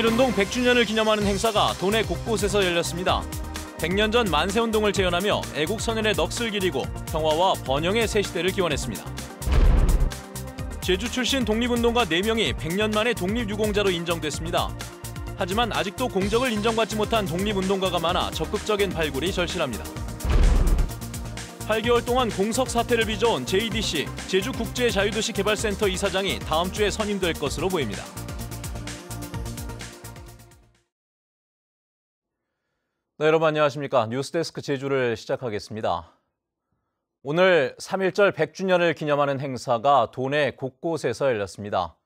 3.1운동 100주년을 기념하는 행사가 도내 곳곳에서 열렸습니다. 100년 전 만세운동을 재현하며 애국 선열의 넋을 기리고 평화와 번영의 새 시대를 기원했습니다. 제주 출신 독립운동가 4명이 100년 만에 독립유공자로 인정됐습니다. 하지만 아직도 공적을 인정받지 못한 독립운동가가 많아 적극적인 발굴이 절실합니다. 8개월 동안 공석 사태를 빚어온 JDC, 제주국제자유도시 개발센터 이사장이 다음 주에 선임될 것으로 보입니다. 네, 여러분 안녕하십니까. 뉴스데스크 제주를 시작하겠습니다. 오늘 3.1절 100주년을 기념하는 행사가 도내 곳곳에서 열렸습니다.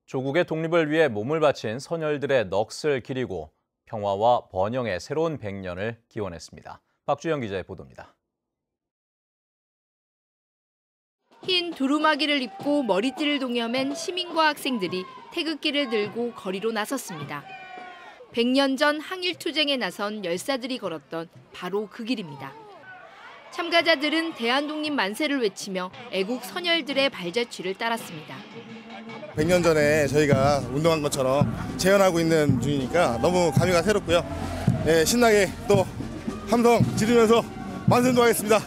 조국의 독립을 위해 몸을 바친 선열들의 넋을 기리고 평화와 번영의 새로운 100년을 기원했습니다. 박주영 기자의 보도입니다. 흰 두루마기를 입고 머리띠를 동여맨 시민과 학생들이 태극기를 들고 거리로 나섰습니다. 100년 전 항일투쟁에 나선 열사들이 걸었던 바로 그 길입니다. 참가자들은 대한독립 만세를 외치며 애국 선열들의 발자취를 따랐습니다. 100년 전에 저희가 운동한 것처럼 재현하고 있는 중이니까 너무 감회가 새롭고요. 네, 신나게 또 함성 지르면서 만세운동하겠습니다.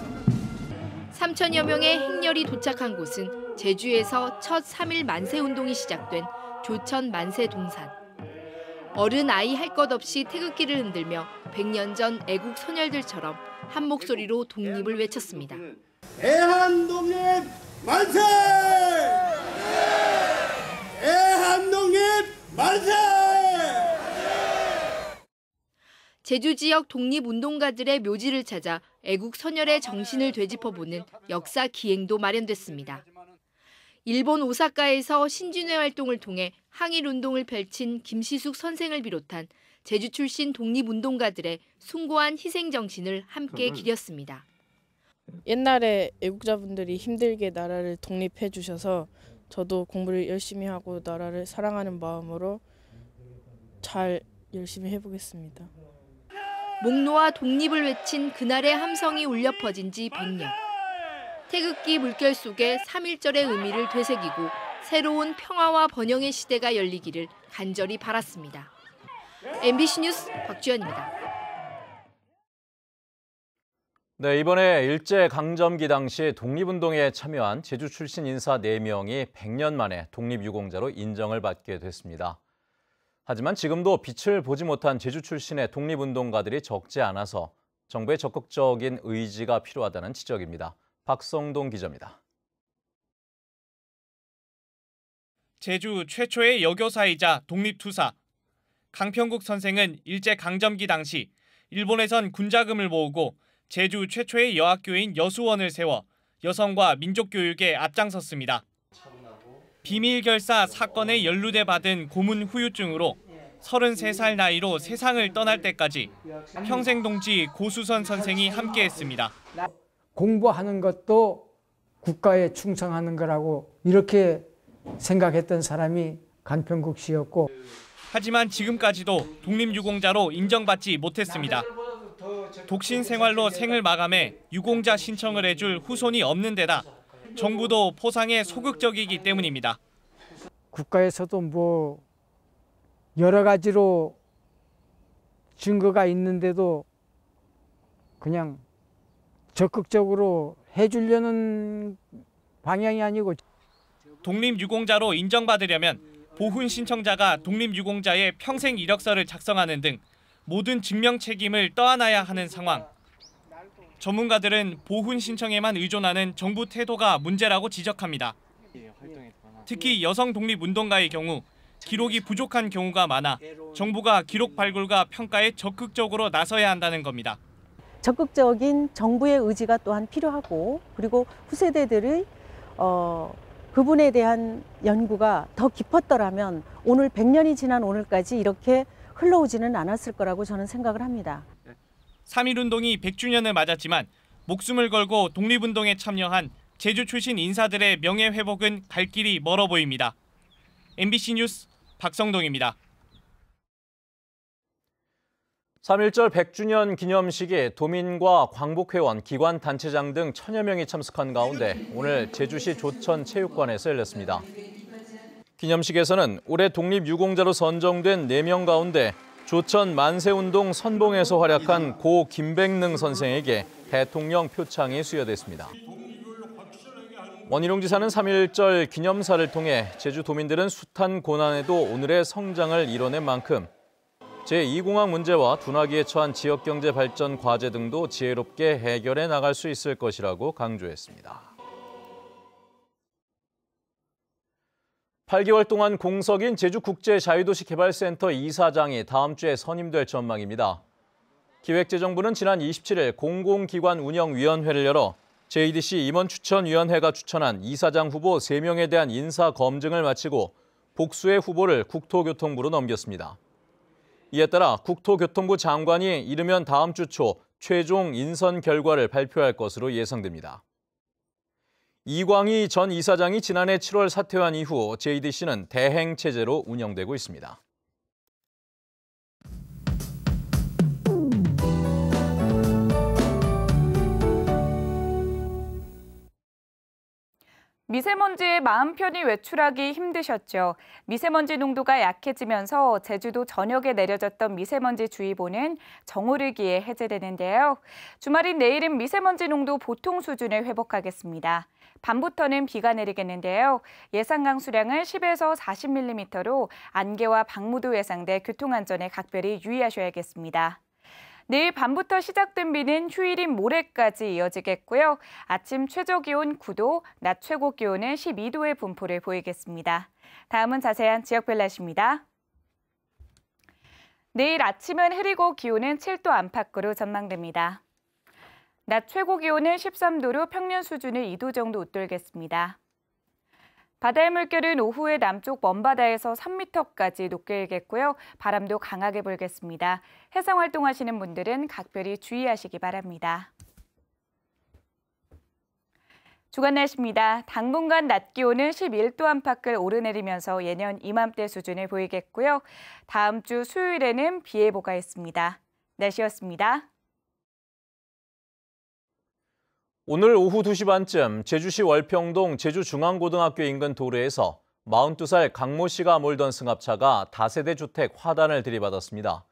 3천여 명의 행렬이 도착한 곳은 제주에서 첫 3.1 만세운동이 시작된 조천 만세동산. 어른 아이 할 것 없이 태극기를 흔들며 100년 전 애국 선열들처럼 한 목소리로 독립을 외쳤습니다. 대한독립 만세! 대한독립 만세! 제주 지역 독립운동가들의 묘지를 찾아 애국 선열의 정신을 되짚어보는 역사 기행도 마련됐습니다. 일본 오사카에서 신진회 활동을 통해 항일운동을 펼친 김시숙 선생을 비롯한 제주 출신 독립운동가들의 숭고한 희생 정신을 함께 기렸습니다. 옛날에 애국자분들이 힘들게 나라를 독립해 주셔서 저도 공부를 열심히 하고 나라를 사랑하는 마음으로 잘 열심히 해보겠습니다. 목 놓아 독립을 외친 그날의 함성이 울려 퍼진 지 100년. 태극기 물결 속에 3.1절의 의미를 되새기고 새로운 평화와 번영의 시대가 열리기를 간절히 바랐습니다. MBC 뉴스 박주연입니다. 네, 이번에 일제강점기 당시 독립운동에 참여한 제주 출신 인사 4명이 100년 만에 독립유공자로 인정을 받게 됐습니다. 하지만 지금도 빛을 보지 못한 제주 출신의 독립운동가들이 적지 않아서 정부의 적극적인 의지가 필요하다는 지적입니다. 박성동 기자입니다. 제주 최초의 여교사이자 독립투사. 강평국 선생은 일제강점기 당시 일본에선 군자금을 모으고 제주 최초의 여학교인 여수원을 세워 여성과 민족교육에 앞장섰습니다. 비밀결사 사건에 연루돼 받은 고문 후유증으로 33살 나이로 세상을 떠날 때까지 평생동지 고수선 선생이 함께했습니다. 공부하는 것도 국가에 충성하는 거라고 이렇게 생각했던 사람이 강평국 씨였고, 하지만 지금까지도 독립유공자로 인정받지 못했습니다. 독신 생활로 생을 마감해 유공자 신청을 해줄 후손이 없는 데다 정부도 포상에 소극적이기 때문입니다. 국가에서도 뭐 여러 가지로 증거가 있는데도 그냥 적극적으로 해주려는 방향이 아니고, 독립유공자로 인정받으려면 보훈 신청자가 독립유공자의 평생 이력서를 작성하는 등 모든 증명 책임을 떠안아야 하는 상황. 전문가들은 보훈 신청에만 의존하는 정부 태도가 문제라고 지적합니다. 특히 여성 독립운동가의 경우 기록이 부족한 경우가 많아 정부가 기록 발굴과 평가에 적극적으로 나서야 한다는 겁니다. 적극적인 정부의 의지가 또한 필요하고, 그리고 후세대들의 그분에 대한 연구가 더 깊었더라면 오늘 100년이 지난 오늘까지 이렇게 흘러오지는 않았을 거라고 저는 생각을 합니다. 3.1운동이 100주년을 맞았지만 목숨을 걸고 독립운동에 참여한 제주 출신 인사들의 명예회복은 갈 길이 멀어 보입니다. MBC 뉴스 박성동입니다. 3.1절 100주년 기념식에 도민과 광복회원, 기관단체장 등 1000여 명이 참석한 가운데 오늘 제주시 조천체육관에서 열렸습니다. 기념식에서는 올해 독립유공자로 선정된 4명 가운데 조천 만세운동 선봉에서 활약한 고 김백능 선생에게 대통령 표창이 수여됐습니다. 원희룡 지사는 3.1절 기념사를 통해 제주도민들은 숱한 고난에도 오늘의 성장을 이뤄낸 만큼 제2공항 문제와 둔화기에 처한 지역경제 발전 과제 등도 지혜롭게 해결해 나갈 수 있을 것이라고 강조했습니다. 8개월 동안 공석인 제주국제자유도시개발센터 이사장이 다음 주에 선임될 전망입니다. 기획재정부는 지난 27일 공공기관운영위원회를 열어 JDC 임원추천위원회가 추천한 이사장 후보 3명에 대한 인사 검증을 마치고 복수의 후보를 국토교통부로 넘겼습니다. 이에 따라 국토교통부 장관이 이르면 다음 주 초 최종 인선 결과를 발표할 것으로 예상됩니다. 이광희 전 이사장이 지난해 7월 사퇴한 이후 JDC는 대행 체제로 운영되고 있습니다. 미세먼지에 마음 편히 외출하기 힘드셨죠. 미세먼지 농도가 약해지면서 제주도 전역에 내려졌던 미세먼지주의보는 정오르기에 해제되는데요. 주말인 내일은 미세먼지 농도 보통 수준에 회복하겠습니다. 밤부터는 비가 내리겠는데요. 예상 강수량은 10에서 40mm로 안개와 방무도 예상돼 교통안전에 각별히 유의하셔야겠습니다. 내일 밤부터 시작된 비는 휴일인 모레까지 이어지겠고요. 아침 최저기온 9도, 낮 최고기온은 12도의 분포를 보이겠습니다. 다음은 자세한 지역별 날씨입니다. 내일 아침은 흐리고 기온은 7도 안팎으로 전망됩니다. 낮 최고기온은 13도로 평년 수준을 2도 정도 웃돌겠습니다. 바다의 물결은 오후에 남쪽 먼바다에서 3m까지 높게 일겠고요. 바람도 강하게 불겠습니다. 해상 활동하시는 분들은 각별히 주의하시기 바랍니다. 주간 날씨입니다. 당분간 낮 기온은 11도 안팎을 오르내리면서 예년 이맘때 수준을 보이겠고요. 다음 주 수요일에는 비 예보가 있습니다. 날씨였습니다. 오늘 오후 2시 반쯤 제주시 월평동 제주중앙고등학교 인근 도로에서 42살 강모 씨가 몰던 승합차가 다세대 주택 화단을 들이받았습니다.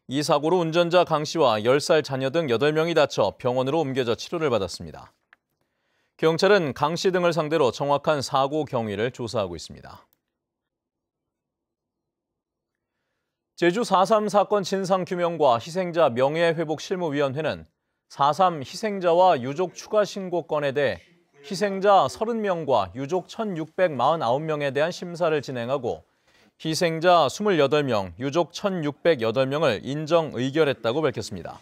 이 사고로 운전자 강 씨와 10살 자녀 등 8명이 다쳐 병원으로 옮겨져 치료를 받았습니다. 경찰은 강 씨 등을 상대로 정확한 사고 경위를 조사하고 있습니다. 제주 4.3 사건 진상규명과 희생자 명예회복실무위원회는 4.3 희생자와 유족 추가 신고 건에 대해 희생자 30명과 유족 1,649명에 대한 심사를 진행하고 희생자 28명, 유족 1,608명을 인정 의결했다고 밝혔습니다.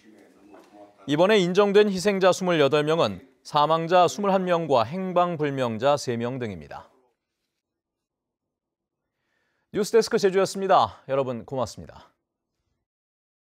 이번에 인정된 희생자 28명은 사망자 21명과 행방불명자 3명 등입니다. 뉴스데스크 제주였습니다. 여러분 고맙습니다.